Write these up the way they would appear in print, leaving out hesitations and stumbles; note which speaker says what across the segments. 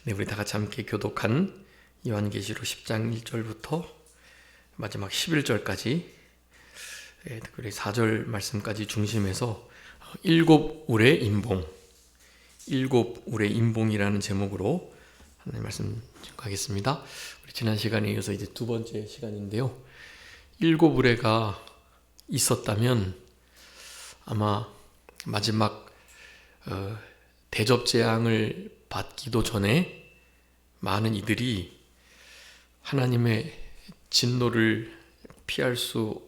Speaker 1: 네, 우리 다 같이 함께 교독한 요한계시록 10장 1절부터 마지막 11절까지 특별히 4절 말씀까지 중심해서 일곱 울의 인봉, 일곱 울의 인봉이라는 제목으로 하나님 말씀 증거하겠습니다. 우리 지난 시간에 이어서 이제 두 번째 시간인데요. 일곱 울의가 있었다면 아마 마지막 대접 재앙을 받기도 전에 많은 이들이 하나님의 진노를 피할 수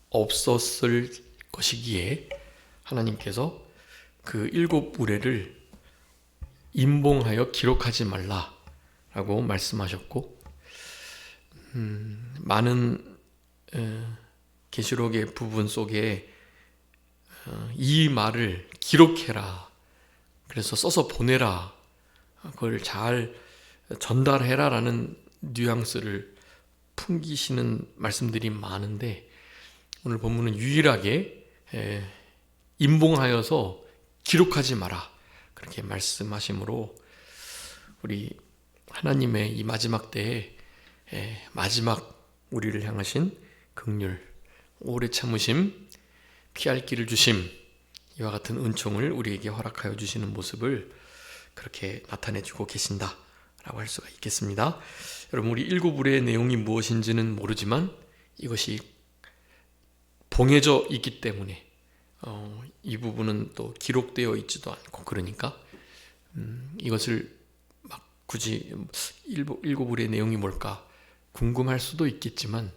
Speaker 1: 없었을 것이기에 하나님께서 그 일곱 우레를 임봉하여 기록하지 말라라고 말씀하셨고, 많은 계시록의 부분 속에 이 말을 기록해라, 그래서 써서 보내라, 그걸 잘 전달해라 라는 뉘앙스를 풍기시는 말씀들이 많은데, 오늘 본문은 유일하게 임봉하여서 기록하지 마라 그렇게 말씀하시므로, 우리 하나님의 이 마지막 때에 마지막 우리를 향하신 긍휼, 오래 참으심, 피할 길을 주심, 이와 같은 은총을 우리에게 허락하여 주시는 모습을 그렇게 나타내주고 계신다라고 할 수가 있겠습니다. 여러분, 우리 일곱 울의 내용이 무엇인지는 모르지만 이것이 봉해져 있기 때문에 이 부분은 또 기록되어 있지도 않고, 그러니까 이것을 막 굳이 일곱 울의 내용이 뭘까 궁금할 수도 있겠지만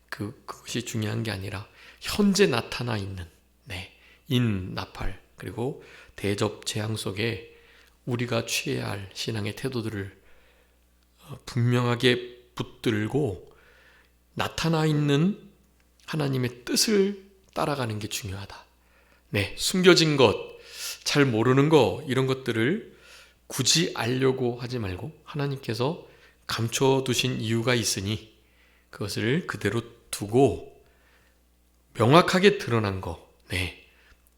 Speaker 1: 그것이 중요한 게 아니라 현재 나타나 있는 인나팔, 그리고 대접 재앙 속에 우리가 취해야 할 신앙의 태도들을 분명하게 붙들고 나타나 있는 하나님의 뜻을 따라가는 게 중요하다. 숨겨진 것, 잘 모르는 것, 이런 것들을 굳이 알려고 하지 말고 하나님께서 감춰두신 이유가 있으니 그것을 그대로 두고 명확하게 드러난 것,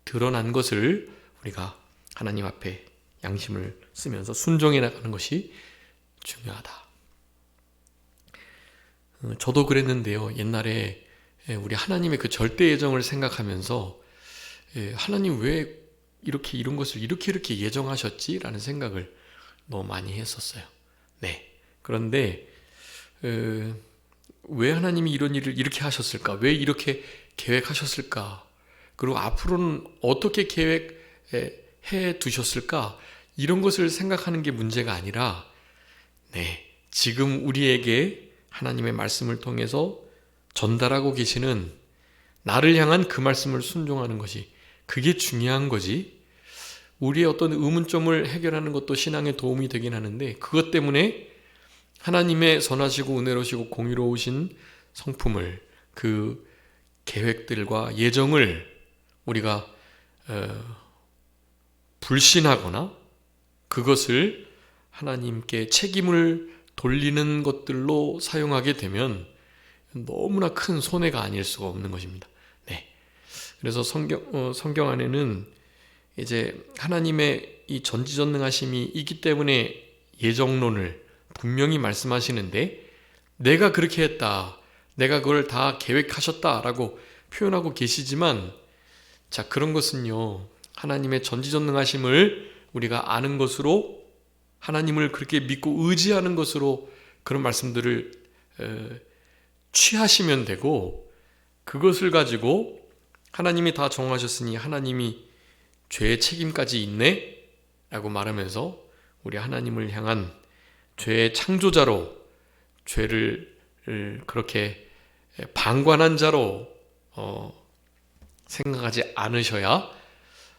Speaker 1: 드러난 것을 우리가 하나님 앞에 양심을 쓰면서 순종해 나가는 것이 중요하다. 저도 그랬는데요. 옛날에 우리 하나님의 그 절대 예정을 생각하면서 하나님 왜 이런 것을 이렇게 예정하셨지? 라는 생각을 너무 많이 했었어요. 그런데 왜 하나님이 이런 일을 이렇게 하셨을까? 왜 이렇게 계획하셨을까? 그리고 앞으로는 어떻게 계획해 두셨을까? 이런 것을 생각하는 게 문제가 아니라 지금 우리에게 하나님의 말씀을 통해서 전달하고 계시는 나를 향한 그 말씀을 순종하는 것이, 그게 중요한 거지. 우리의 어떤 의문점을 해결하는 것도 신앙에 도움이 되긴 하는데, 그것 때문에 하나님의 선하시고 은혜로우시고 공의로우신 성품을, 그 계획들과 예정을 우리가 불신하거나 그것을 하나님께 책임을 돌리는 것들로 사용하게 되면 너무나 큰 손해가 아닐 수가 없는 것입니다. 그래서 성경 안에는 이제 하나님의 이 전지전능하심이 있기 때문에 예정론을 분명히 말씀하시는데, 내가 그렇게 했다, 내가 그걸 다 계획하셨다라고 표현하고 계시지만, 자, 그런 것은요, 하나님의 전지전능하심을 우리가 아는 것으로, 하나님을 그렇게 믿고 의지하는 것으로 그런 말씀들을 취하시면 되고, 그것을 가지고 하나님이 다 정하셨으니 하나님이 죄의 책임까지 있네? 라고 말하면서 우리 하나님을 향한 죄의 창조자로, 죄를 그렇게 방관한 자로 생각하지 않으셔야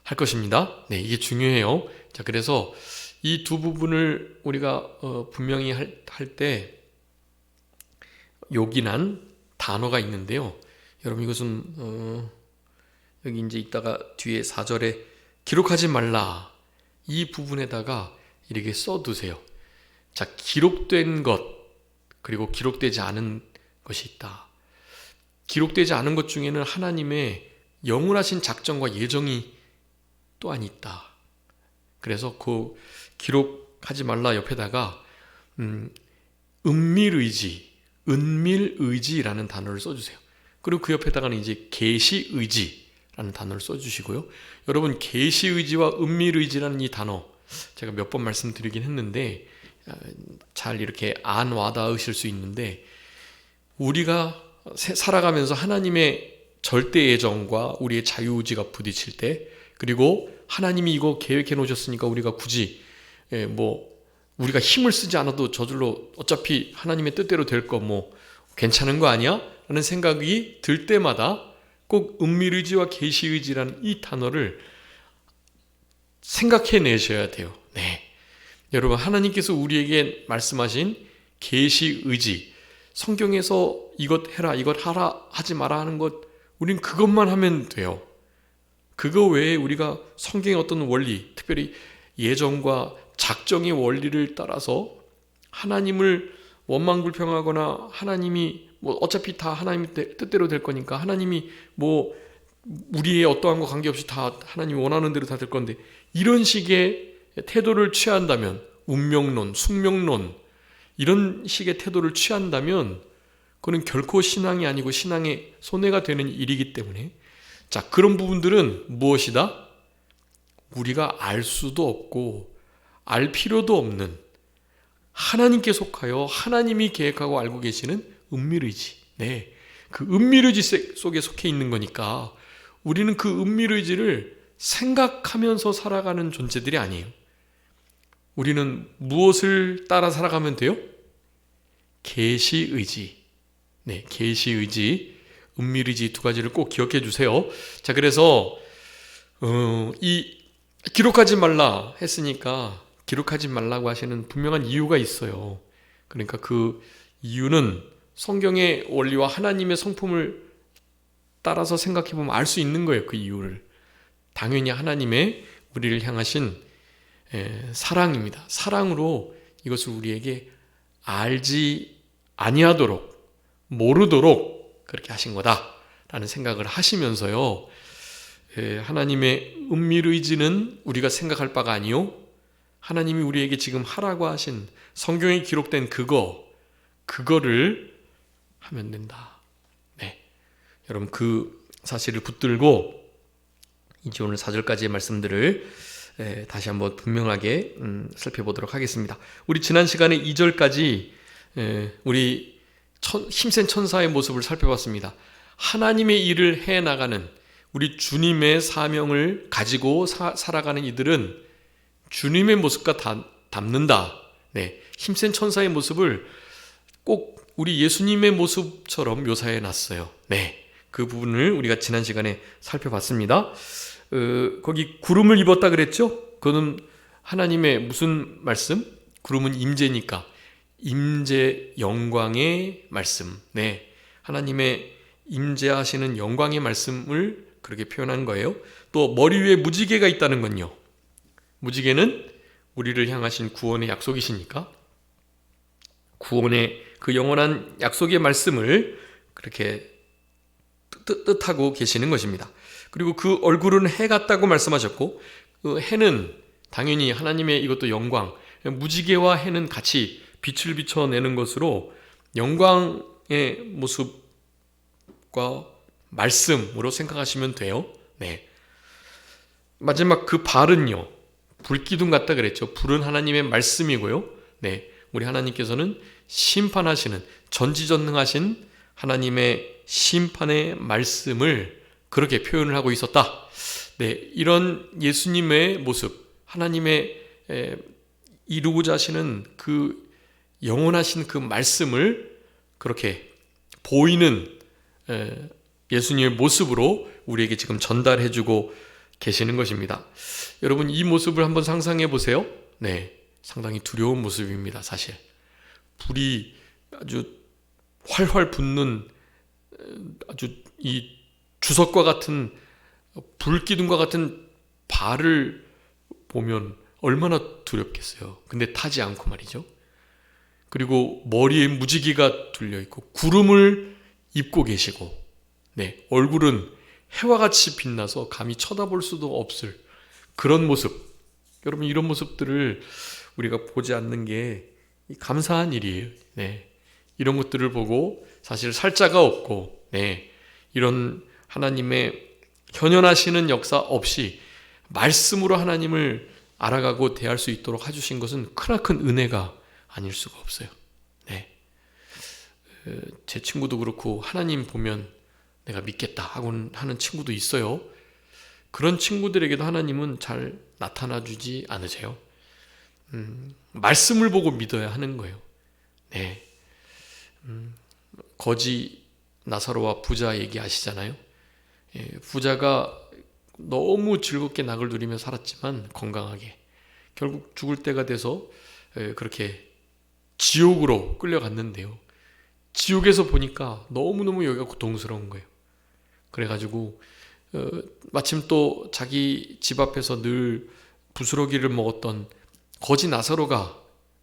Speaker 1: 할 것입니다. 이게 중요해요. 자, 그래서 이 두 부분을 우리가 분명히 할 때 요긴한 단어가 있는데요. 여러분, 이것은 여기 이제 있다가 뒤에 4절에 기록하지 말라, 이 부분에다가 이렇게 써두세요. 자, 기록된 것, 그리고 기록되지 않은 것이 있다. 기록되지 않은 것 중에는 하나님의 영원하신 작정과 예정이 또한 있다. 그래서 그 기록 하지 말라 옆에다가 은밀의지라는 단어를 써주세요. 그리고 그 옆에다가는 이제 계시의지라는 단어를 써주시고요. 여러분, 계시의지와 은밀의지라는 이 단어 제가 몇 번 말씀드리긴 했는데 잘 이렇게 안 와닿으실 수 있는데, 우리가 살아가면서 하나님의 절대 예정과 우리의 자유의지가 부딪힐 때, 그리고 하나님이 이거 계획해 놓으셨으니까 우리가 굳이 우리가 힘을 쓰지 않아도 저절로 어차피 하나님의 뜻대로 될 거 괜찮은 거 아니야? 라는 생각이 들 때마다 꼭 은밀의지와 계시의지라는 이 단어를 생각해 내셔야 돼요. 네, 여러분, 하나님께서 우리에게 말씀하신 계시의지, 성경에서 이것 해라 이것 하라 하지 마라 하는 것, 우린 그것만 하면 돼요. 그거 외에 우리가 성경의 어떤 원리, 특별히 예정과 작정의 원리를 따라서 하나님을 원망불평하거나 하나님이 어차피 다 하나님 뜻대로 될 거니까 하나님이 우리의 어떠한 거 관계없이 다 하나님이 원하는 대로 다 될 건데, 이런 식의 태도를 취한다면, 운명론, 숙명론 이런 식의 태도를 취한다면 그건 결코 신앙이 아니고 신앙의 손해가 되는 일이기 때문에, 자, 그런 부분들은 무엇이다? 우리가 알 수도 없고 알 필요도 없는, 하나님께 속하여 하나님이 계획하고 알고 계시는 은밀의지. 네, 그 은밀의지 속에 속해 있는 거니까 우리는 그 은밀의지를 생각하면서 살아가는 존재들이 아니에요. 우리는 무엇을 따라 살아가면 돼요? 계시의지. 네, 계시의지, 은밀의지 두 가지를 꼭 기억해 주세요. 자, 그래서 이 기록하지 말라 했으니까 기록하지 말라고 하시는 분명한 이유가 있어요. 그러니까 그 이유는 성경의 원리와 하나님의 성품을 따라서 생각해 보면 알 수 있는 거예요. 그 이유를. 당연히 하나님의 우리를 향하신 사랑입니다. 사랑으로 이것을 우리에게 알지 아니하도록, 모르도록 그렇게 하신 거다라는 생각을 하시면서요, 하나님의 은밀의지는 우리가 생각할 바가 아니요, 하나님이 우리에게 지금 하라고 하신 성경에 기록된 그거를 하면 된다. 네, 여러분, 그 사실을 붙들고 이제 오늘 4절까지의 말씀들을 다시 한번 분명하게 살펴보도록 하겠습니다. 우리 지난 시간에 2절까지 우리 힘센 천사의 모습을 살펴봤습니다. 하나님의 일을 해나가는 우리 주님의 사명을 가지고 살아가는 이들은 주님의 모습과 닮는다. 네, 힘센 천사의 모습을 꼭 우리 예수님의 모습처럼 묘사해 놨어요. 네, 그 부분을 우리가 지난 시간에 살펴봤습니다. 거기 구름을 입었다 그랬죠? 그거는 하나님의 무슨 말씀? 구름은 임재니까 임재 영광의 말씀. 네, 하나님의 임재하시는 영광의 말씀을 그렇게 표현한 거예요. 또 머리 위에 무지개가 있다는 건요, 무지개는 우리를 향하신 구원의 약속이시니까 구원의 그 영원한 약속의 말씀을 그렇게 뜻하고 계시는 것입니다. 그리고 그 얼굴은 해 같다고 말씀하셨고, 그 해는 당연히 하나님의 이것도 영광, 무지개와 해는 같이 빛을 비춰내는 것으로 영광의 모습과 말씀으로 생각하시면 돼요. 네, 마지막 그 발은요, 불기둥 같다 그랬죠. 불은 하나님의 말씀이고요. 네, 우리 하나님께서는 심판하시는, 전지전능하신 하나님의 심판의 말씀을 그렇게 표현을 하고 있었다. 네, 이런 예수님의 모습, 하나님의 이루고자 하시는 그 영원하신 그 말씀을 그렇게 보이는 예수님의 모습으로 우리에게 지금 전달해주고 계시는 것입니다. 여러분, 이 모습을 한번 상상해 보세요. 네, 상당히 두려운 모습입니다. 사실 불이 아주 활활 붙는 아주 이 주석과 같은 불기둥과 같은 발을 보면 얼마나 두렵겠어요. 근데 타지 않고 말이죠. 그리고 머리에 무지개가 둘려있고 구름을 입고 계시고, 네, 얼굴은 해와 같이 빛나서 감히 쳐다볼 수도 없을 그런 모습. 여러분, 이런 모습들을 우리가 보지 않는 게 감사한 일이에요. 네. 이런 것들을 보고 사실 살자가 없고, 네. 이런 하나님의 현현하시는 역사 없이 말씀으로 하나님을 알아가고 대할 수 있도록 해주신 것은 크나큰 은혜가 아닐 수가 없어요. 네. 제 친구도 그렇고 하나님 보면 내가 믿겠다 하는 친구도 있어요. 그런 친구들에게도 하나님은 잘 나타나주지 않으세요. 말씀을 보고 믿어야 하는 거예요. 네. 거지 나사로와 부자 얘기하시잖아요. 예, 부자가 너무 즐겁게 낙을 누리며 살았지만 건강하게 결국 죽을 때가 돼서 그렇게 지옥으로 끌려갔는데요. 지옥에서 보니까 너무너무 여기가 고통스러운 거예요. 그래가지고 마침 또 자기 집 앞에서 늘 부스러기를 먹었던 거지 나사로가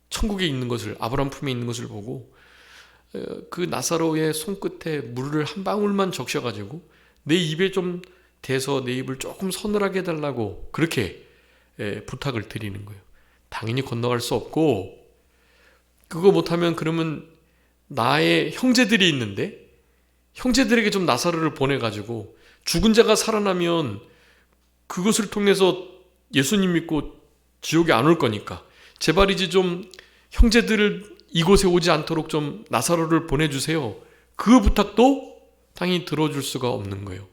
Speaker 1: 천국에 있는 것을, 아브라함 품에 있는 것을 보고 그 나사로의 손끝에 물을 한 방울만 적셔가지고 내 입에 좀 대서 내 입을 조금 서늘하게 해달라고 그렇게 부탁을 드리는 거예요. 당연히 건너갈 수 없고, 그거 못하면 그러면 나의 형제들이 있는데 형제들에게 좀 나사로를 보내가지고 죽은 자가 살아나면 그것을 통해서 예수님 믿고 지옥에 안 올 거니까 제발이지 좀 형제들을 이곳에 오지 않도록 좀 나사로를 보내주세요. 그 부탁도 당연히 들어줄 수가 없는 거예요.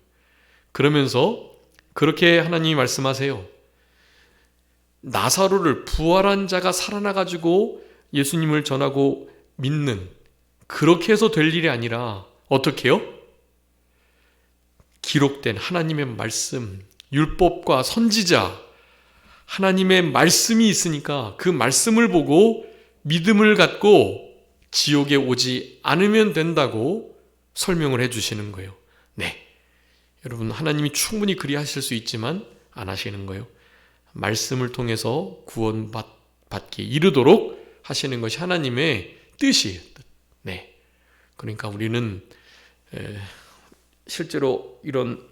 Speaker 1: 그러면서 그렇게 하나님이 말씀하세요. 나사로를, 부활한 자가 살아나가지고 예수님을 전하고 믿는, 그렇게 해서 될 일이 아니라 어떻게 해요? 기록된 하나님의 말씀, 율법과 선지자, 하나님의 말씀이 있으니까 그 말씀을 보고 믿음을 갖고 지옥에 오지 않으면 된다고 설명을 해주시는 거예요. 네, 여러분, 하나님이 충분히 그리하실 수 있지만 안 하시는 거예요. 말씀을 통해서 구원받기 이르도록 하시는 것이 하나님의 뜻이에요. 네, 그러니까 우리는 실제로 이런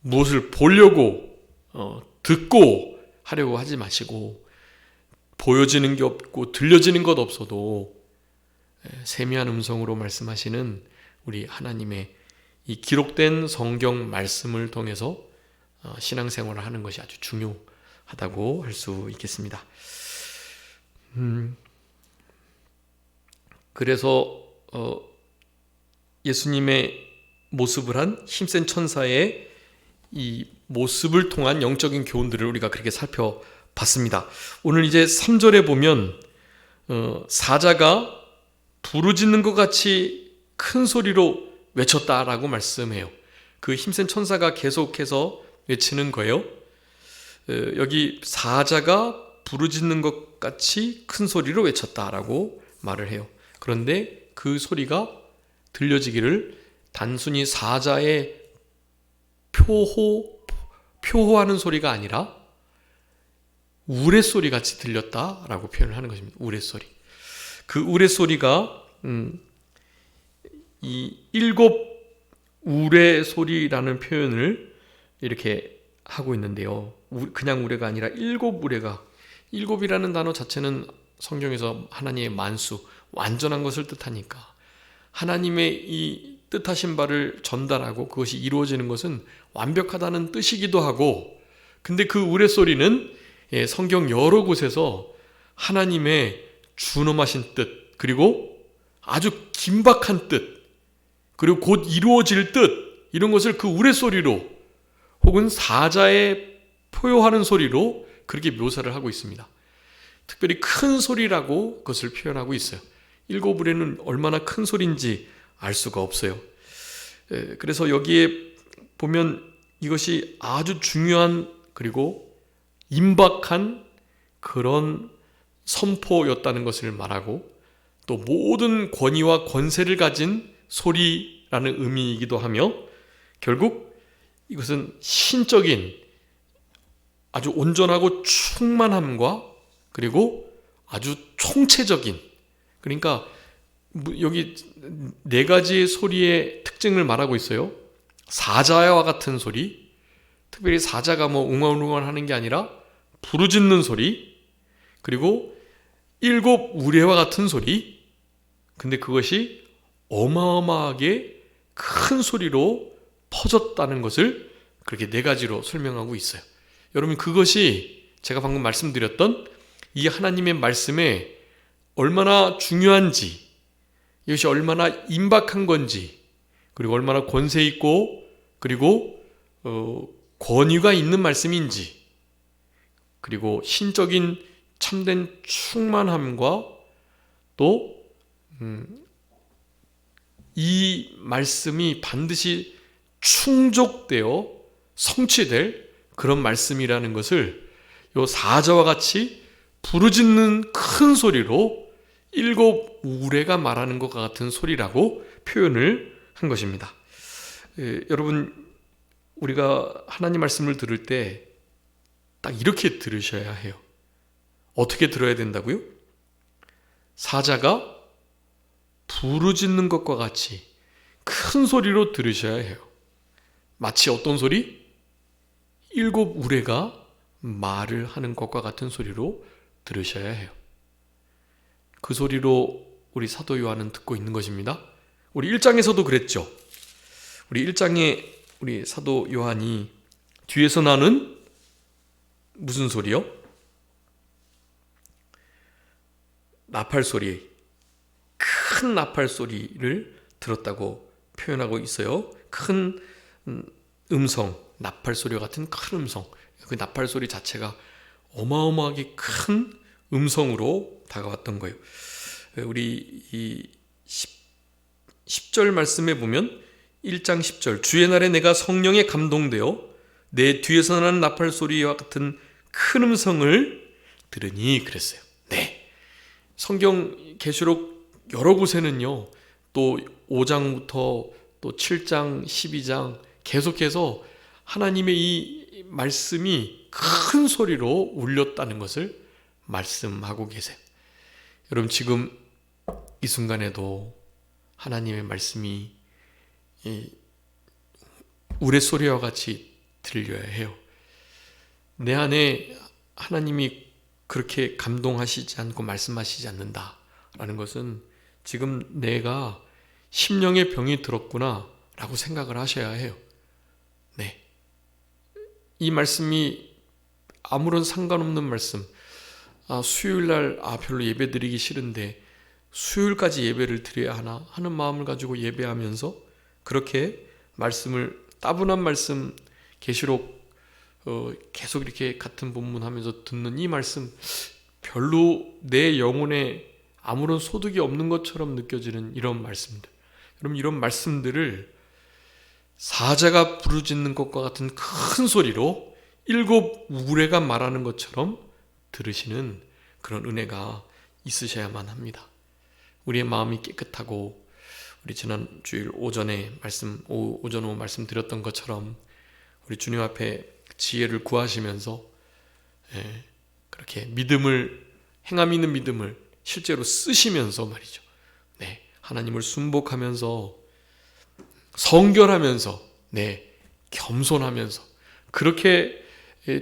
Speaker 1: 무엇을 보려고 듣고 하려고 하지 마시고, 보여지는 게 없고 들려지는 것 없어도 세미한 음성으로 말씀하시는 우리 하나님의 이 기록된 성경 말씀을 통해서 신앙생활을 하는 것이 아주 중요하다고 할 수 있겠습니다. 그래서 예수님의 모습을 한 힘센 천사의 이 모습을 통한 영적인 교훈들을 우리가 그렇게 살펴봤습니다. 오늘 이제 3절에 보면 사자가 부르짖는 것 같이 큰 소리로 외쳤다라고 말씀해요. 그 힘센 천사가 계속해서 외치는 거예요. 여기 사자가 부르짖는 것 같이 큰 소리로 외쳤다라고 말을 해요. 그런데 그 소리가 들려지기를 단순히 사자의 표호하는 소리가 아니라 우레소리 같이 들렸다라고 표현을 하는 것입니다. 우레소리. 그 우레소리가 이 7 우레소리라는 표현을 이렇게 하고 있는데요. 그냥 우레가 아니라 7 우레가, 7이라는 단어 자체는 성경에서 하나님의 만수, 완전한 것을 뜻하니까 하나님의 이 뜻하신 바를 전달하고 그것이 이루어지는 것은 완벽하다는 뜻이기도 하고, 근데 그 우레소리는 성경 여러 곳에서 하나님의 준엄하신 뜻, 그리고 아주 긴박한 뜻, 그리고 곧 이루어질 뜻, 이런 것을 그 우레소리로 혹은 사자의 표효하는 소리로 그렇게 묘사를 하고 있습니다. 특별히 큰 소리라고 그것을 표현하고 있어요. 7 우레는 얼마나 큰 소리인지 알 수가 없어요. 그래서 여기에 보면 이것이 아주 중요한 그리고 임박한 그런 선포였다는 것을 말하고, 또 모든 권위와 권세를 가진 소리라는 의미이기도 하며, 결국 이것은 신적인 아주 온전하고 충만함과 그리고 아주 총체적인, 그러니까 여기 4가지의 소리의 특징을 말하고 있어요. 사자와 같은 소리, 특별히 사자가 뭐 웅얼웅얼 하는 게 아니라 부르짖는 소리, 그리고 7 우레와 같은 소리. 근데 그것이 어마어마하게 큰 소리로 퍼졌다는 것을 그렇게 4가지로 설명하고 있어요. 여러분, 그것이 제가 방금 말씀드렸던 이 하나님의 말씀에 얼마나 중요한지, 이것이 얼마나 임박한 건지, 그리고 얼마나 권세 있고 그리고 권위가 있는 말씀인지, 그리고 신적인 참된 충만함과 또 이 말씀이 반드시 충족되어 성취될 그런 말씀이라는 것을 요 4자와 같이 부르짖는 큰 소리로 7 우레가 말하는 것과 같은 소리라고 표현을 한 것입니다. 여러분, 우리가 하나님 말씀을 들을 때 딱 이렇게 들으셔야 해요. 어떻게 들어야 된다고요? 4자가 부르짖는 것과 같이 큰 소리로 들으셔야 해요. 마치 어떤 소리? 7 우레가 말을 하는 것과 같은 소리로 들으셔야 해요. 그 소리로 우리 사도 요한은 듣고 있는 것입니다. 우리 1장에서도 그랬죠. 우리 1장에 우리 사도 요한이 뒤에서 나는 무슨 소리요? 나팔 소리, 큰 나팔 소리를 들었다고 표현하고 있어요. 큰 음성, 나팔 소리 같은 큰 음성. 그 나팔 소리 자체가 어마어마하게 큰 음성으로 다가왔던 거예요. 우리 이 10절 말씀에 보면 1장 10절, 주의 날에 내가 성령에 감동되어 내 뒤에서 나는 나팔 소리와 같은 큰 음성을 들으니 그랬어요. 네, 성경 계시록 여러 곳에는요, 또 5장부터 또 7장, 12장 계속해서 하나님의 이 말씀이 큰 소리로 울렸다는 것을 말씀하고 계세요. 여러분, 지금 이 순간에도 하나님의 말씀이 우레소리와 같이 들려야 해요. 내 안에 하나님이 그렇게 감동하시지 않고 말씀하시지 않는다라는 것은 지금 내가 심령의 병이 들었구나 라고 생각을 하셔야 해요. 네, 이 말씀이 아무런 상관없는 말씀, 수요일날 별로 예배 드리기 싫은데 수요일까지 예배를 드려야 하나 하는 마음을 가지고 예배하면서 그렇게 말씀을, 따분한 말씀, 계시록 계속 이렇게 같은 본문 하면서 듣는 이 말씀, 별로 내 영혼에 아무런 소득이 없는 것처럼 느껴지는 이런 말씀들, 여러분, 이런 말씀들을 4자가 부르짖는 것과 같은 큰 소리로 7 우레가 말하는 것처럼 들으시는 그런 은혜가 있으셔야만 합니다. 우리의 마음이 깨끗하고, 우리 지난 주일 오전에 오전 오후 말씀드렸던 것처럼 우리 주님 앞에 지혜를 구하시면서 그렇게 믿음을, 행함 있는 믿음을 실제로 쓰시면서 말이죠. 네, 하나님을 순복하면서, 성결하면서, 겸손하면서 그렇게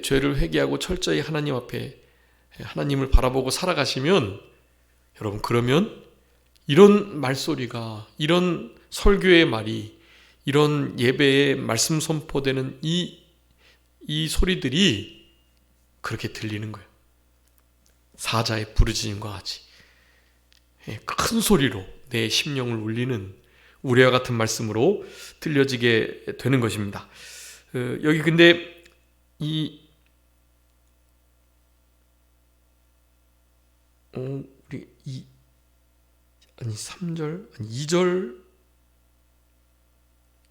Speaker 1: 죄를 회개하고 철저히 하나님 앞에 하나님을 바라보고 살아가시면, 여러분, 그러면 이런 말소리가, 이런 설교의 말이, 이런 예배의 말씀 선포되는 이 소리들이 그렇게 들리는 거예요. 4자의 부르짖음과 같이 큰 소리로 내 심령을 울리는 우레와 같은 말씀으로 들려지게 되는 것입니다. 여기 근데 우리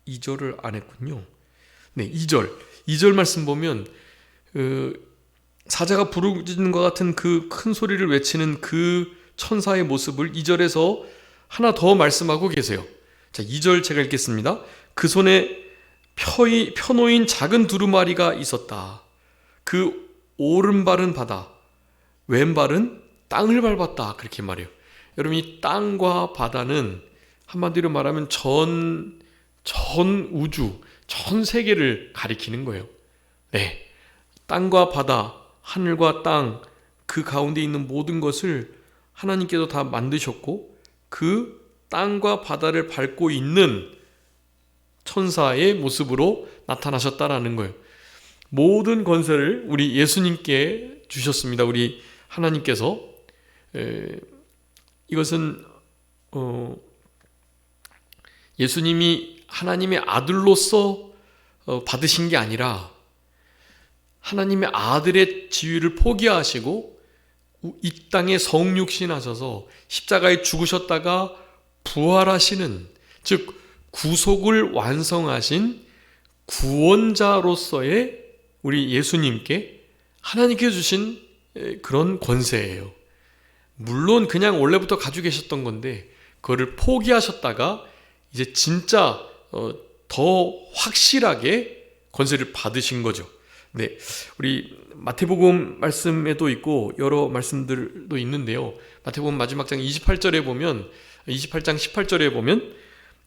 Speaker 1: 2절을 안 했군요. 네, 2절 말씀 보면 사자가 부르짖는 것 같은 그 큰 소리를 외치는 그 천사의 모습을 2절에서 하나 더 말씀하고 계세요. 자, 2절 제가 읽겠습니다. 그 손에 펴놓인 작은 두루마리가 있었다. 그 오른발은 바다, 왼발은 땅을 밟았다. 그렇게 말해요. 여러분, 이 땅과 바다는 한마디로 말하면 전 우주, 전 세계를 가리키는 거예요. 네, 땅과 바다, 하늘과 땅, 그 가운데 있는 모든 것을 하나님께서 다 만드셨고 그 땅과 바다를 밟고 있는 천사의 모습으로 나타나셨다라는 거예요. 모든 권세를 우리 예수님께 주셨습니다. 우리 하나님께서. 이것은 예수님이 하나님의 아들로서 받으신 게 아니라 하나님의 아들의 지위를 포기하시고 이 땅에 성육신하셔서 십자가에 죽으셨다가 부활하시는, 즉 구속을 완성하신 구원자로서의 우리 예수님께 하나님께 주신 그런 권세예요. 물론 그냥 원래부터 가지고 계셨던 건데 그거를 포기하셨다가 이제 진짜 더 확실하게 권세를 받으신 거죠. 네, 우리 마태복음 말씀에도 있고 여러 말씀들도 있는데요. 마태복음 마지막 장 28절에 보면, 28장 18절에 보면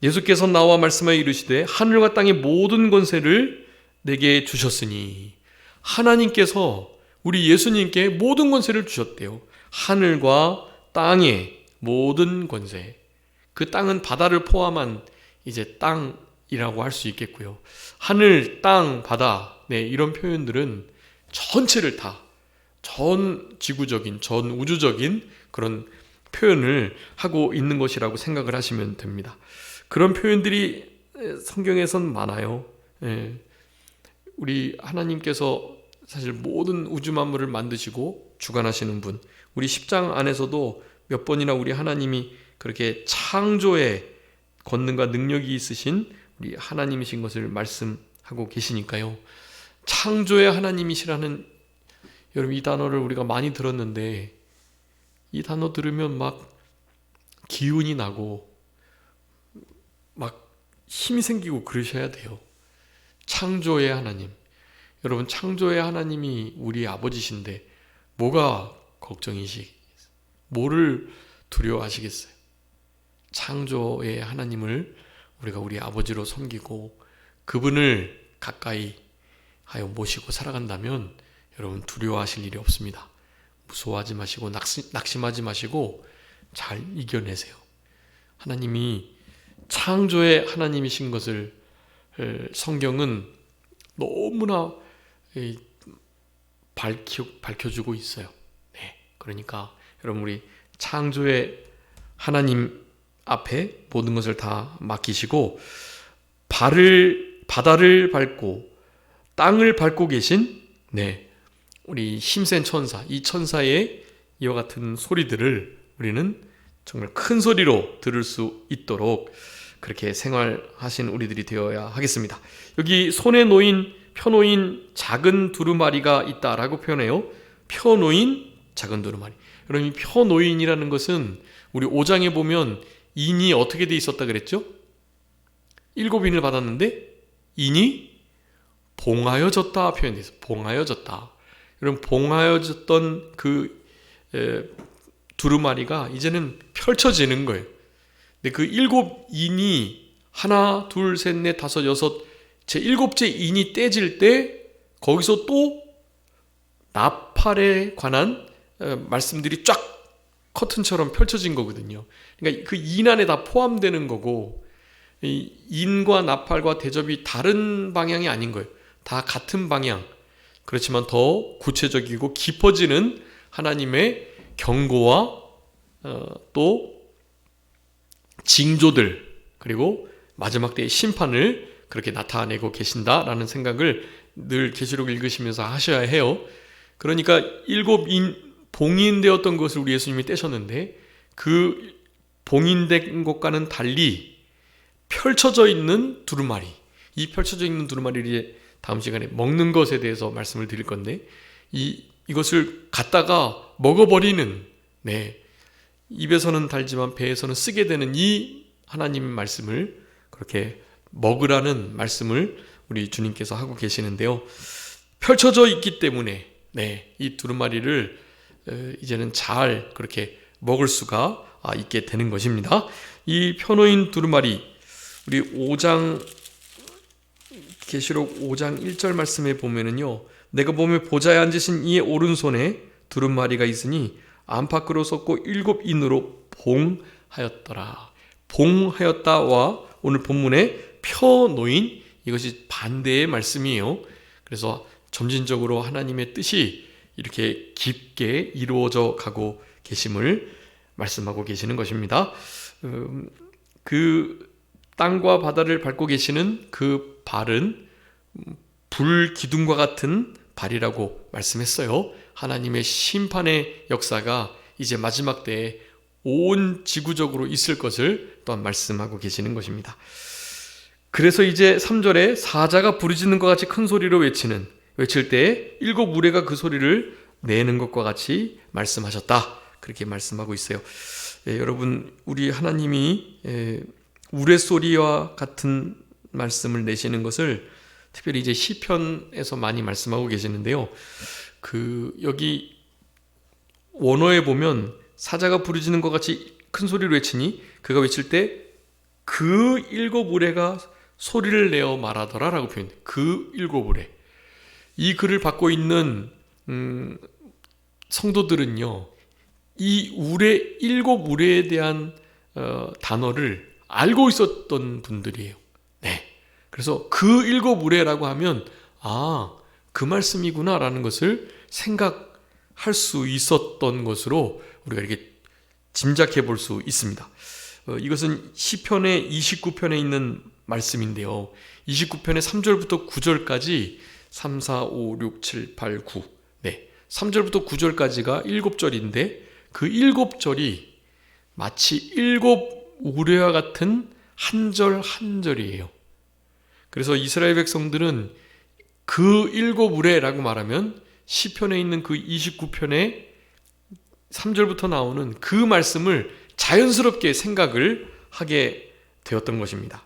Speaker 1: 예수께서 나와 말씀하여 이르시되 하늘과 땅의 모든 권세를 내게 주셨으니, 하나님께서 우리 예수님께 모든 권세를 주셨대요. 하늘과 땅의 모든 권세. 그 땅은 바다를 포함한 이제 땅이라고 할 수 있겠고요. 하늘, 땅, 바다, 네, 이런 표현들은 전체를 다, 전 지구적인, 전 우주적인 그런 표현을 하고 있는 것이라고 생각을 하시면 됩니다. 그런 표현들이 성경에선 많아요. 우리 하나님께서 사실 모든 우주 만물을 만드시고 주관하시는 분, 우리 10장 안에서도 몇 번이나 우리 하나님이 그렇게 창조의 권능과 능력이 있으신 우리 하나님이신 것을 말씀하고 계시니까요. 창조의 하나님이시라는, 여러분 이 단어를 우리가 많이 들었는데 이 단어 들으면 막 기운이 나고 막 힘이 생기고 그러셔야 돼요. 창조의 하나님. 여러분, 창조의 하나님이 우리 아버지신데 뭐가 걱정이시겠어요? 뭐를 두려워하시겠어요? 창조의 하나님을 우리가 우리 아버지로 섬기고 그분을 가까이 하여 모시고 살아간다면 여러분 두려워하실 일이 없습니다. 무서워하지 마시고 낙심하지 마시고 잘 이겨내세요. 하나님이 창조의 하나님이신 것을 성경은 너무나 밝혀주고 있어요. 네, 그러니까 여러분 우리 창조의 하나님 앞에 모든 것을 다 맡기시고 바다를 밟고 땅을 밟고 계신 우리 힘센 천사, 이 천사의 이와 같은 소리들을 우리는 정말 큰 소리로 들을 수 있도록 그렇게 생활하신 우리들이 되어야 하겠습니다. 여기 손에 펴놓인 작은 두루마리가 있다라고 표현해요. 펴놓인 작은 두루마리. 여러분, 이 펴놓인이라는 것은 우리 5장에 보면 인이 어떻게 돼 있었다 그랬죠? 7인을 받았는데 인이 봉하여졌다 표현돼 있어요. 봉하여졌다. 여러분, 봉하여졌던 그 두루마리가 이제는 펼쳐지는 거예요. 근데 그 7인이 하나, 둘, 셋, 넷, 다섯, 여섯, 제 7째 인이 떼질 때 거기서 또 나팔에 관한 말씀들이 쫙 커튼처럼 펼쳐진 거거든요. 그러니까 그 인 안에 다 포함되는 거고, 이 인과 나팔과 대접이 다른 방향이 아닌 거예요. 다 같은 방향. 그렇지만 더 구체적이고 깊어지는 하나님의 경고와 또 징조들, 그리고 마지막 때의 심판을 그렇게 나타내고 계신다라는 생각을 늘 계시록 읽으시면서 하셔야 해요. 그러니까 7인 봉인되었던 것을 우리 예수님이 떼셨는데 그 봉인된 것과는 달리 펼쳐져 있는 두루마리, 이 펼쳐져 있는 두루마리를 이제 다음 시간에 먹는 것에 대해서 말씀을 드릴 건데 이것을 갖다가 먹어버리는, 입에서는 달지만 배에서는 쓰게 되는 이 하나님의 말씀을 그렇게 먹으라는 말씀을 우리 주님께서 하고 계시는데요. 펼쳐져 있기 때문에 이 두루마리를 이제는 잘 그렇게 먹을 수가 있게 되는 것입니다. 이 펴놓인 두루마리, 우리 계시록 5장 1절 말씀에 보면은요, 내가 보며 보좌에 앉으신 이의 오른손에 두루마리가 있으니 안팎으로 섰고 7인으로 봉하였더라. 봉하였다와 오늘 본문에 펴놓인, 이것이 반대의 말씀이에요. 그래서 점진적으로 하나님의 뜻이 이렇게 깊게 이루어져 가고 계심을 말씀하고 계시는 것입니다. 그 땅과 바다를 밟고 계시는 그 발은 불 기둥과 같은 발이라고 말씀했어요. 하나님의 심판의 역사가 이제 마지막 때에 온 지구적으로 있을 것을 또한 말씀하고 계시는 것입니다. 그래서 이제 3절에 사자가 부르짖는 것 같이 큰 소리로 외칠 때 7 우레가 그 소리를 내는 것과 같이 말씀하셨다. 그렇게 말씀하고 있어요. 여러분, 우리 하나님이 우레소리와 같은 말씀을 내시는 것을 특별히 이제 시편에서 많이 말씀하고 계시는데요. 여기 원어에 보면 사자가 부르짖는 것 같이 큰 소리로 외치니 그가 외칠 때 그 7 우레가 소리를 내어 말하더라 라고 표현해요. 그 7 우레. 이 글을 받고 있는 성도들은요, 이 우레, 7 우레에 대한 단어를 알고 있었던 분들이에요. 네. 그래서 그 7 우레라고 하면 그 말씀이구나 라는 것을 생각할 수 있었던 것으로 우리가 이렇게 짐작해 볼 수 있습니다. 이것은 시편의 29편에 있는 말씀인데요. 29편의 3절부터 9절까지 3, 4, 5, 6, 7, 8, 9 네, 3절부터 9절까지가 7절인데 그 7절이 마치 7 우레와 같은 한 절 한 절이에요. 그래서 이스라엘 백성들은 그 7 우레라고 말하면 시편에 있는 그 29편에 3절부터 나오는 그 말씀을 자연스럽게 생각을 하게 되었던 것입니다.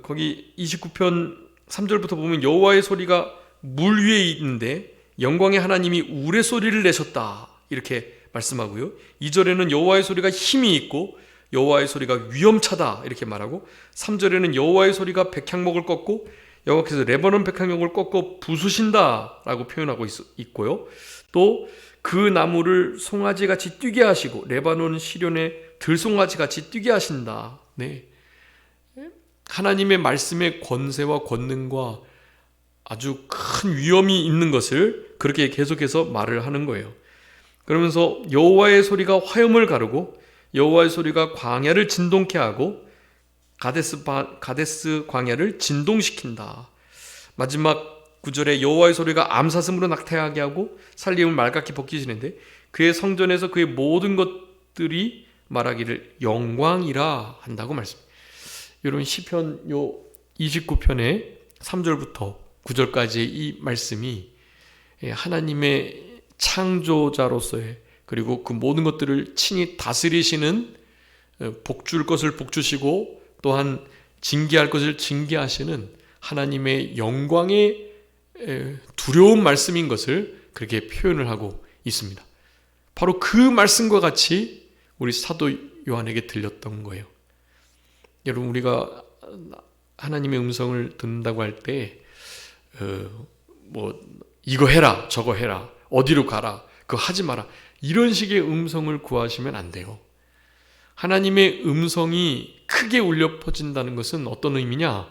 Speaker 1: 거기 29편 3절부터 보면 여호와의 소리가 물 위에 있는데 영광의 하나님이 우레 소리를 내셨다 이렇게 말씀하고요. 2절에는 여호와의 소리가 힘이 있고 여호와의 소리가 위엄차다 이렇게 말하고, 3절에는 여호와의 소리가 백향목을 꺾고 여호와께서 레바논 백향목을 꺾고 부수신다 라고 표현하고 있고요. 또 그 나무를 송아지같이 뛰게 하시고 레바논 시련에 들송아지같이 뛰게 하신다. 네. 하나님의 말씀의 권세와 권능과 아주 큰 위엄이 있는 것을 그렇게 계속해서 말을 하는 거예요. 그러면서 여호와의 소리가 화염을 가르고 여호와의 소리가 광야를 진동케 하고 가데스 광야를 진동시킨다. 마지막 9절에 여호와의 소리가 암사슴으로 낙태하게 하고 살림을 말갛게 벗기시는데 그의 성전에서 그의 모든 것들이 말하기를 영광이라 한다고 말씀합니다. 여러분, 시편 29편의 3절부터 9절까지의 이 말씀이 하나님의 창조자로서의, 그리고 그 모든 것들을 친히 다스리시는, 복줄 것을 복주시고 또한 징계할 것을 징계하시는 하나님의 영광의 두려운 말씀인 것을 그렇게 표현을 하고 있습니다. 바로 그 말씀과 같이 우리 사도 요한에게 들렸던 거예요. 여러분, 우리가 하나님의 음성을 듣는다고 할 때 이거 해라 저거 해라 어디로 가라 그거 하지 마라 이런 식의 음성을 구하시면 안 돼요. 하나님의 음성이 크게 울려 퍼진다는 것은 어떤 의미냐?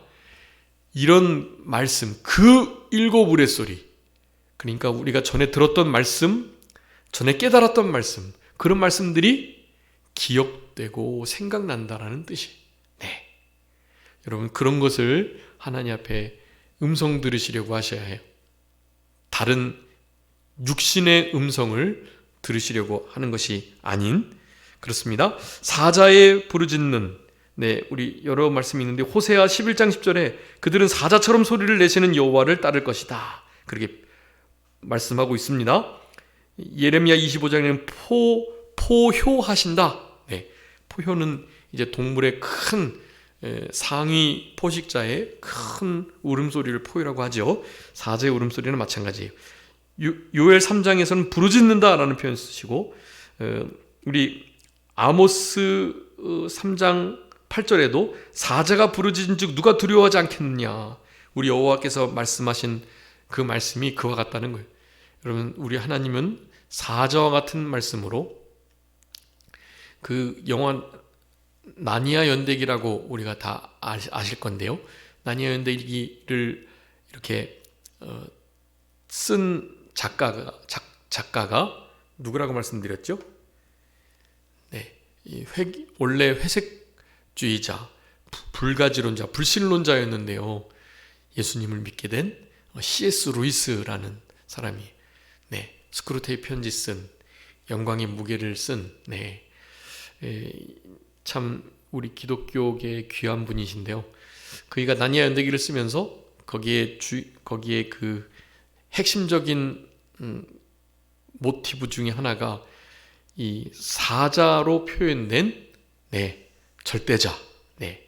Speaker 1: 이런 말씀, 그 7 우레 소리, 그러니까 우리가 전에 들었던 말씀, 전에 깨달았던 말씀, 그런 말씀들이 기억되고 생각난다라는 뜻이. 네. 여러분, 그런 것을 하나님 앞에 음성 들으시려고 하셔야 해요. 다른 육신의 음성을 들으시려고 하는 것이 아닌, 그렇습니다. 사자의 부르짖는, 네, 우리 여러 말씀이 있는데 호세아 11장 10절에 그들은 사자처럼 소리를 내시는 여호와를 따를 것이다 그렇게 말씀하고 있습니다. 예레미야 25장에는 포효하신다. 네, 포효는 이제 동물의 큰 상위 포식자의 큰 울음소리를 포효라고 하죠. 사자의 울음소리는 마찬가지예요. 요엘 3장에서는 부르짖는다라는 표현 쓰시고, 우리 아모스 3장 8절에도 사자가 부르짖은즉 누가 두려워하지 않겠느냐. 우리 여호와께서 말씀하신 그 말씀이 그와 같다는 거예요. 여러분, 우리 하나님은 사자와 같은 말씀으로 그 영화 나니아 연대기라고 우리가 다 아실 건데요. 나니아 연대기를 이렇게 쓴 작가가 누구라고 말씀드렸죠? 네, 원래 회색주의자, 불가지론자, 불신론자였는데요. 예수님을 믿게 된 C.S. 루이스라는 사람이, 네, 스크루테이 편지 쓴, 영광의 무게를 쓴, 네, 참 우리 기독교계의 귀한 분이신데요. 그이가 나니아 연대기를 쓰면서 거기에 그 핵심적인 모티브 중에 하나가 이 사자로 표현된, 네, 절대자, 네,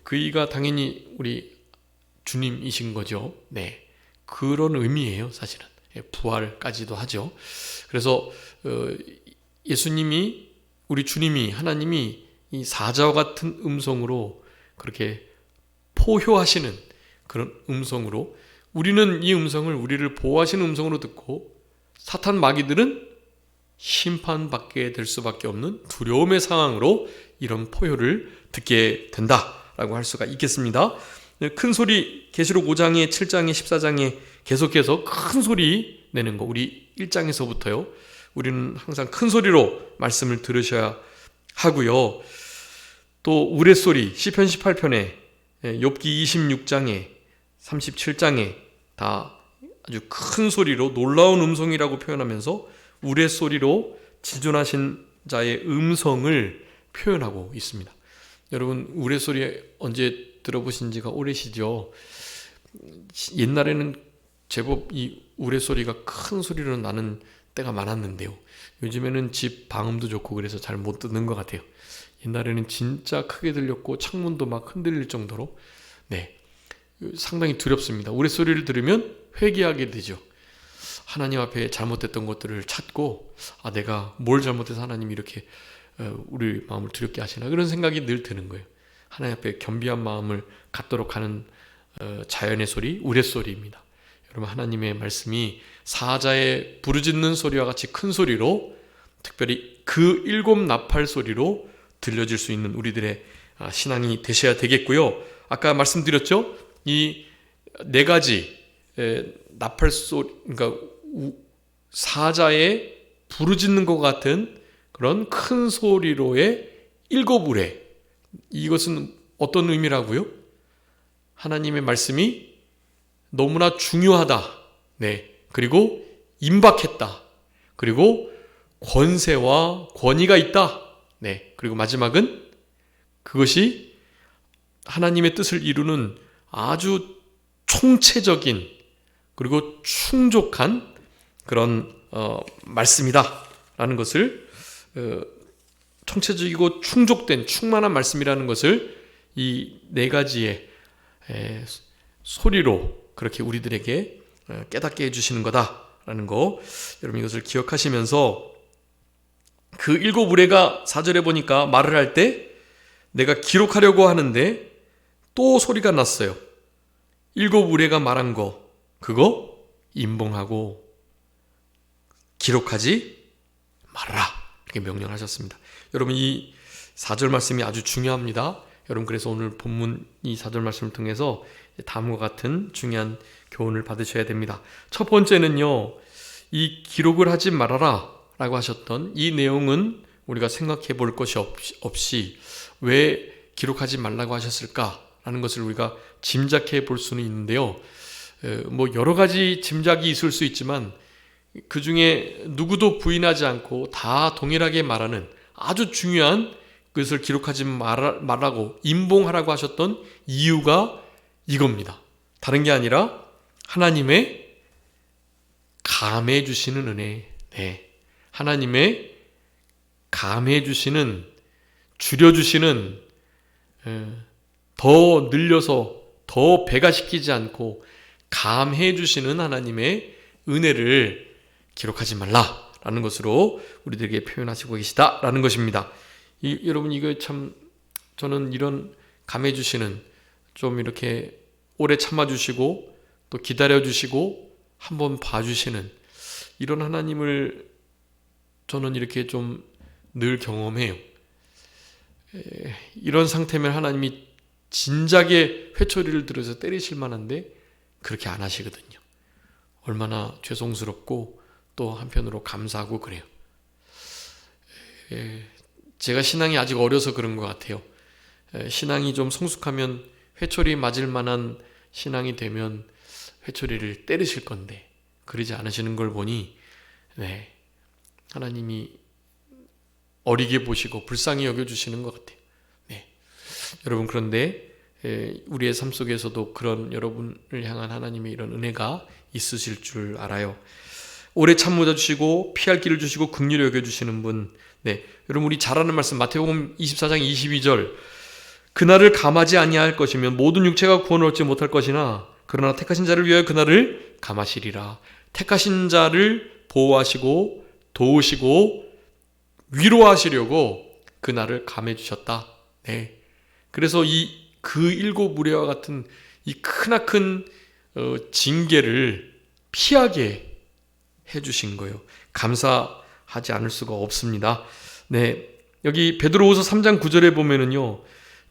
Speaker 1: 그이가 당연히 우리 주님이신 거죠. 네, 그런 의미예요, 사실은. 부활까지도 하죠. 그래서 예수님이, 우리 주님이, 하나님이 이 사자와 같은 음성으로 그렇게 포효하시는 그런 음성으로, 우리는 이 음성을 우리를 보호하시는 음성으로 듣고, 사탄 마귀들은 심판받게 될 수밖에 없는 두려움의 상황으로 이런 포효를 듣게 된다라고 할 수가 있겠습니다. 큰 소리, 계시록 5장에 7장에 14장에 계속해서 큰 소리 내는 거, 우리 1장에서부터요. 우리는 항상 큰 소리로 말씀을 들으셔야 하고요. 또 우레소리, 시편 18편에, 욥기 26장에 37장에 다 아주 큰 소리로, 놀라운 음성이라고 표현하면서 우레소리로 지존하신 자의 음성을 표현하고 있습니다. 여러분, 우레소리 언제 들어보신 지가 오래시죠? 옛날에는 제법 이 우레소리가 큰 소리로 나는 때가 많았는데요. 요즘에는 집 방음도 좋고 그래서 잘 못 듣는 것 같아요. 옛날에는 진짜 크게 들렸고 창문도 막 흔들릴 정도로, 네, 상당히 두렵습니다. 우레소리를 들으면 회개하게 되죠. 하나님 앞에 잘못됐던 것들을 찾고, 내가 뭘 잘못해서 하나님이 이렇게 우리 마음을 두렵게 하시나, 그런 생각이 늘 드는 거예요. 하나님 앞에 겸비한 마음을 갖도록 하는 자연의 소리, 우레소리입니다. 여러분, 하나님의 말씀이 사자의 부르짖는 소리와 같이 큰 소리로, 특별히 그 7 나팔 소리로 들려질 수 있는 우리들의 신앙이 되셔야 되겠고요. 아까 말씀드렸죠? 이 4가지 나팔 소리, 그러니까 사자의 부르짖는 것 같은 그런 큰 소리로의 7 우레, 이것은 어떤 의미라고요? 하나님의 말씀이 너무나 중요하다, 네, 그리고 임박했다, 그리고 권세와 권위가 있다, 네, 그리고 마지막은 그것이 하나님의 뜻을 이루는 아주 총체적인 그리고 충족한 그런 말씀이다 라는 것을, 총체적이고 충족된 충만한 말씀이라는 것을 이 4가지의 소리로 그렇게 우리들에게 깨닫게 해주시는 거다라는 거, 여러분 이것을 기억하시면서, 그 7 우레가 4절에 보니까 말을 할 때 내가 기록하려고 하는데 또 소리가 났어요. 7 우레가 말한 거, 그거 임봉하고 기록하지 말아라, 이렇게 명령하셨습니다. 여러분, 이 4절 말씀이 아주 중요합니다. 여러분, 그래서 오늘 본문 이 4절 말씀을 통해서 다음과 같은 중요한 교훈을 받으셔야 됩니다. 첫 번째는요, 이 기록을 하지 말아라 라고 하셨던 이 내용은 우리가 생각해 볼 것이 없이 왜 기록하지 말라고 하셨을까라는 것을 우리가 짐작해 볼 수는 있는데요. 여러 가지 짐작이 있을 수 있지만 그 중에 누구도 부인하지 않고 다 동일하게 말하는 아주 중요한, 그것을 기록하지 말라고, 임봉하라고 하셨던 이유가 이겁니다. 다른 게 아니라 하나님의 감해 주시는 은혜, 네, 하나님의 감해 주시는, 줄여주시는, 더 늘려서 더 배가시키지 않고 감해 주시는 하나님의 은혜를 기록하지 말라라는 것으로 우리들에게 표현하시고 계시다라는 것입니다. 여러분, 이거 참, 저는 이런 감해 주시는, 좀 이렇게 오래 참아주시고 또 기다려주시고 한번 봐주시는 이런 하나님을 저는 이렇게 좀 늘 경험해요. 이런 상태면 하나님이 진작에 회초리를 들어서 때리실 만한데 그렇게 안 하시거든요. 얼마나 죄송스럽고 또 한편으로 감사하고 그래요. 제가 신앙이 아직 어려서 그런 것 같아요. 신앙이 좀 성숙하면 회초리 맞을 만한 신앙이 되면 회초리를 때리실 건데 그러지 않으시는 걸 보니 하나님이 어리게 보시고 불쌍히 여겨주시는 것 같아요. 여러분, 그런데 우리의 삶 속에서도 그런 여러분을 향한 하나님의 이런 은혜가 있으실 줄 알아요. 오래 참으여 주시고 피할 길을 주시고 긍휼히 여겨주시는 분. 여러분, 우리 잘 아는 말씀 마태복음 24장 22절, 그날을 감하지 아니할 것이면 모든 육체가 구원을 얻지 못할 것이나 그러나 택하신 자를 위하여 그날을 감하시리라. 택하신 자를 보호하시고 도우시고 위로하시려고 그날을 감해 주셨다. 그래서 그 일곱 무리와 같은 이 크나큰 징계를 피하게 해주신 거예요. 감사하지 않을 수가 없습니다. 여기 베드로후서 3장 9절에 보면은요,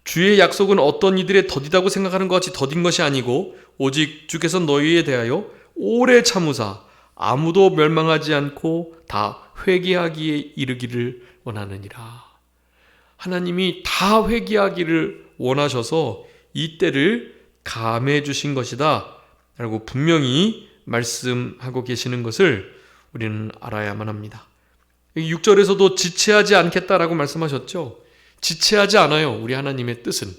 Speaker 1: 주의 약속은 어떤 이들의 더디다고 생각하는 것 같이 더딘 것이 아니고 오직 주께서 너희에 대하여 오래 참으사 아무도 멸망하지 않고 다 회개하기에 이르기를 원하느니라. 하나님이 다 회개하기를 원하셔서 이 때를 감해 주신 것이다 라고 분명히 말씀하고 계시는 것을 우리는 알아야만 합니다. 6절에서도 지체하지 않겠다라고 말씀하셨죠. 지체하지 않아요. 우리 하나님의 뜻은.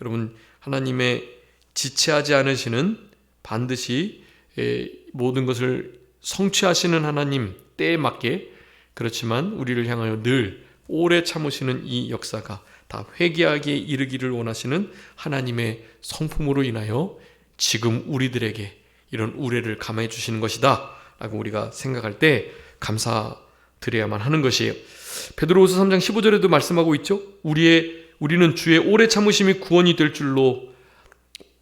Speaker 1: 여러분, 하나님의 지체하지 않으시는, 반드시 모든 것을 성취하시는 하나님 때에 맞게, 그렇지만 우리를 향하여 늘 오래 참으시는 이 역사가 다 회개하기에 이르기를 원하시는 하나님의 성품으로 인하여 지금 우리들에게 이런 우레를 감해 주시는 것이다 라고 우리가 생각할 때 감사드려야만 하는 것이에요. 베드로후서 3장 15절에도 말씀하고 있죠. 우리는 주의 오래 참으심이 구원이 될 줄로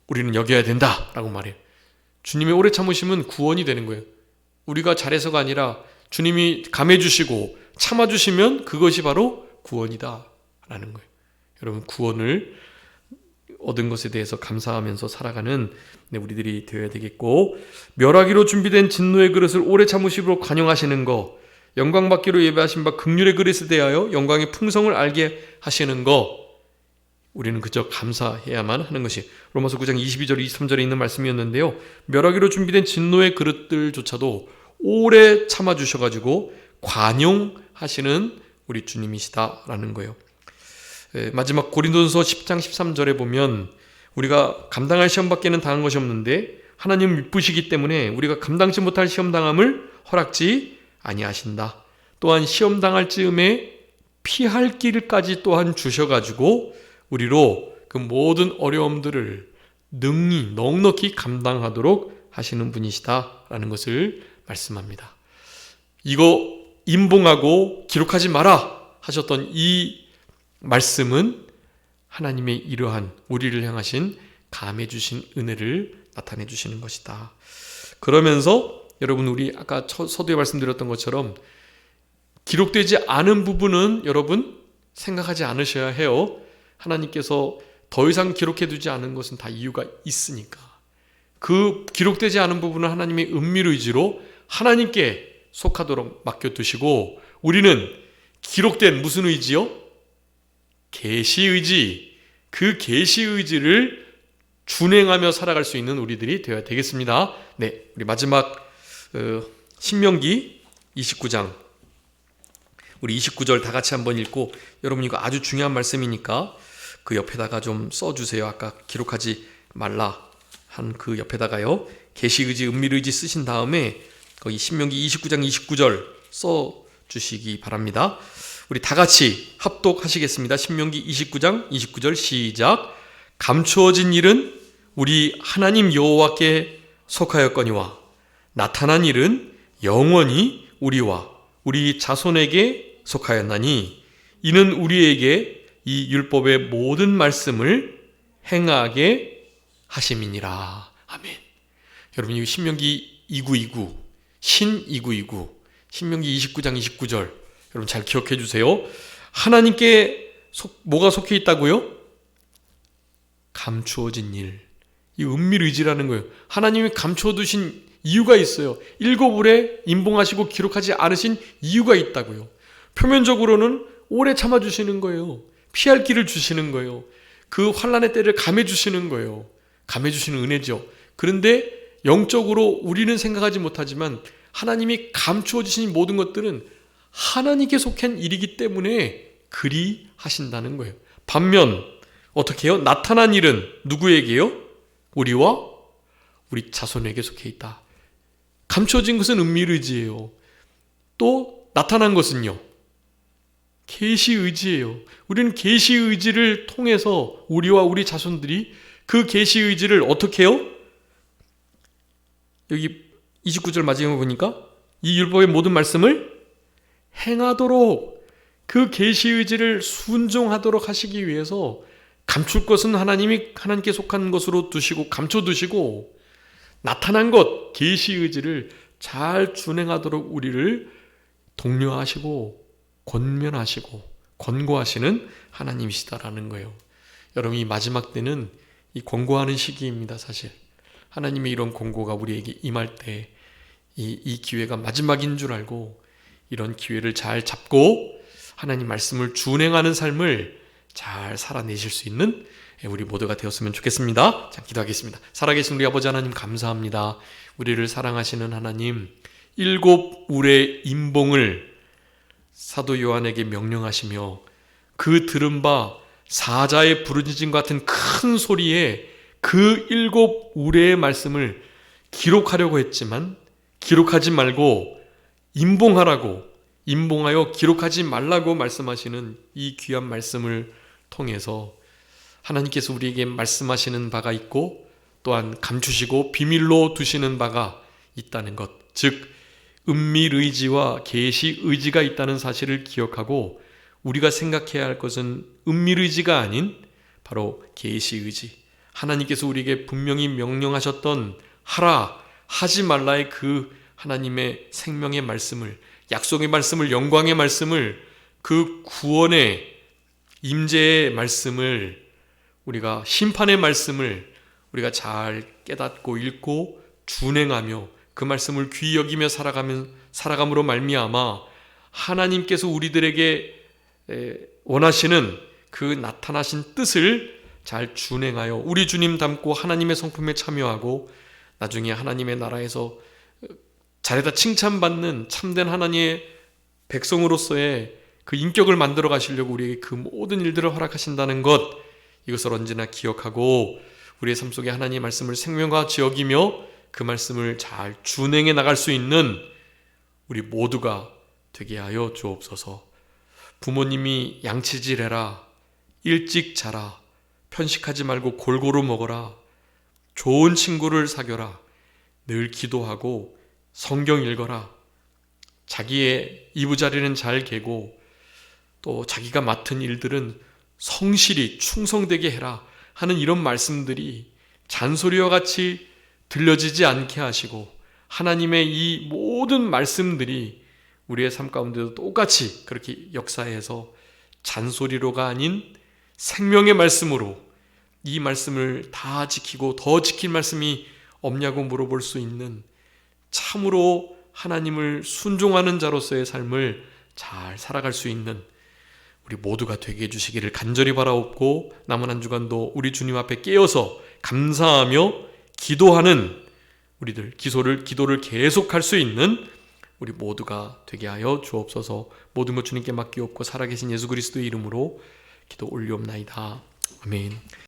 Speaker 1: 우리는 여겨야 된다 라고 말해요. 주님의 오래 참으심은 구원이 되는 거예요. 우리가 잘해서가 아니라 주님이 감해 주시고 참아 주시면 그것이 바로 구원이다 라는 거예요. 여러분, 구원을 얻은 것에 대해서 감사하면서 살아가는 우리들이 되어야 되겠고, 멸하기로 준비된 진노의 그릇을 오래 참으심으로 관용하시는 것, 영광 받기로 예배하신 바 긍휼의 그릇에 대하여 영광의 풍성을 알게 하시는 것, 우리는 그저 감사해야만 하는 것이 로마서 9장 22절 23절에 있는 말씀이었는데요. 멸하기로 준비된 진노의 그릇들조차도 오래 참아주셔가지고 관용하시는 우리 주님이시다라는 거예요. 마지막 고린도전서 10장 13절에 보면 우리가 감당할 시험밖에는 당한 것이 없는데 하나님은 미쁘시기 때문에 우리가 감당치 못할 시험당함을 허락지 아니하신다. 또한 시험당할 즈음에 피할 길까지 또한 주셔가지고 우리로 그 모든 어려움들을 능히 넉넉히 감당하도록 하시는 분이시다라는 것을 말씀합니다. 이거 임봉하고 기록하지 마라 하셨던 이 말씀은 하나님의 이러한 우리를 향하신 감해 주신 은혜를 나타내 주시는 것이다. 그러면서 여러분, 우리 아까 서두에 말씀드렸던 것처럼 기록되지 않은 부분은 여러분 생각하지 않으셔야 해요. 하나님께서 더 이상 기록해 두지 않은 것은 다 이유가 있으니까. 그 기록되지 않은 부분은 하나님의 은밀 의지로 하나님께 속하도록 맡겨두시고, 우리는 기록된 무슨 의지요? 계시 의지, 그 계시 의지를 준행하며 살아갈 수 있는 우리들이 되어야 되겠습니다. 우리 마지막 신명기 29장, 우리 29절 다 같이 한번 읽고, 여러분 이거 아주 중요한 말씀이니까 그 옆에다가 좀 써주세요. 아까 기록하지 말라 한 그 옆에다가요, 계시 의지, 은밀 의지 쓰신 다음에 거기 신명기 29장 29절 써주시기 바랍니다. 우리 다 같이 합독하시겠습니다. 신명기 29장 29절 시작. 감추어진 일은 우리 하나님 여호와께 속하였거니와 나타난 일은 영원히 우리와 우리 자손에게 속하였나니 이는 우리에게 이 율법의 모든 말씀을 행하게 하심이니라. 아멘. 여러분 이 신명기 2929 신 2929 신명기 29장 29절 여러분 잘 기억해 주세요. 하나님께 뭐가 속해 있다고요? 감추어진 일. 이 은밀의지라는 거예요. 하나님이 감춰두신 이유가 있어요. 일곱울에 임봉하시고 기록하지 않으신 이유가 있다고요. 표면적으로는 오래 참아주시는 거예요. 피할 길을 주시는 거예요. 그 환난의 때를 감해주시는 거예요. 감해주시는 은혜죠. 그런데 영적으로 우리는 생각하지 못하지만 하나님이 감추어 주신 모든 것들은 하나님께 속한 일이기 때문에 그리 하신다는 거예요. 반면 어떻게 해요? 나타난 일은 누구에게요? 우리와 우리 자손에게 속해 있다. 감춰진 것은 은밀의지예요. 또 나타난 것은요? 계시의지예요. 우리는 계시의지를 통해서 우리와 우리 자손들이 그 계시의지를 어떻게 해요? 여기 29절 마지막에 보니까 이 율법의 모든 말씀을 행하도록 그 계시의지를 순종하도록 하시기 위해서 감출 것은 하나님께 속한 것으로 두시고 감춰두시고 나타난 것 계시의지를 잘 준행하도록 우리를 독려하시고 권면하시고 권고하시는 하나님이시다라는 거예요. 여러분 이 마지막 때는 이 권고하는 시기입니다. 사실 하나님의 이런 권고가 우리에게 임할 때 이 기회가 마지막인 줄 알고 이런 기회를 잘 잡고 하나님 말씀을 준행하는 삶을 잘 살아내실 수 있는 우리 모두가 되었으면 좋겠습니다. 자, 기도하겠습니다. 살아계신 우리 아버지 하나님 감사합니다. 우리를 사랑하시는 하나님, 일곱 울의 임봉을 사도 요한에게 명령하시며 그 들은 바 사자의 부르짖음 같은 큰 소리에 그 일곱 울의 말씀을 기록하려고 했지만 기록하지 말고 임봉하라고, 임봉하여 기록하지 말라고 말씀하시는 이 귀한 말씀을 통해서 하나님께서 우리에게 말씀하시는 바가 있고 또한 감추시고 비밀로 두시는 바가 있다는 것, 즉 은밀의지와 계시의지가 있다는 사실을 기억하고 우리가 생각해야 할 것은 은밀의지가 아닌 바로 계시의지, 하나님께서 우리에게 분명히 명령하셨던 하라, 하지 말라의 그 하나님의 생명의 말씀을, 약속의 말씀을, 영광의 말씀을, 그 구원의 임재의 말씀을, 우리가 심판의 말씀을 우리가 잘 깨닫고 읽고 준행하며 그 말씀을 귀히 여기며 살아감으로 말미암아 하나님께서 우리들에게 원하시는 그 나타나신 뜻을 잘 준행하여 우리 주님 닮고 하나님의 성품에 참여하고 나중에 하나님의 나라에서 잘해다 칭찬받는 참된 하나님의 백성으로서의 그 인격을 만들어 가시려고 우리에게 그 모든 일들을 허락하신다는 것, 이것을 언제나 기억하고 우리의 삶 속에 하나님의 말씀을 생명같이 여기며 그 말씀을 잘 준행해 나갈 수 있는 우리 모두가 되게 하여 주옵소서. 부모님이 양치질해라, 일찍 자라, 편식하지 말고 골고루 먹어라, 좋은 친구를 사귀어라, 늘 기도하고 성경 읽어라, 자기의 이부자리는 잘 개고 또 자기가 맡은 일들은 성실히 충성되게 해라 하는 이런 말씀들이 잔소리와 같이 들려지지 않게 하시고 하나님의 이 모든 말씀들이 우리의 삶 가운데도 똑같이 그렇게 역사해서 잔소리로가 아닌 생명의 말씀으로 이 말씀을 다 지키고 더 지킬 말씀이 없냐고 물어볼 수 있는 참으로 하나님을 순종하는 자로서의 삶을 잘 살아갈 수 있는 우리 모두가 되게 해주시기를 간절히 바라옵고 남은 한 주간도 우리 주님 앞에 깨어서 감사하며 기도하는 우리들, 기도를 계속할 수 있는 우리 모두가 되게 하여 주옵소서. 모든 것 주님께 맡기옵고 살아계신 예수 그리스도의 이름으로 기도 올리옵나이다. 아멘.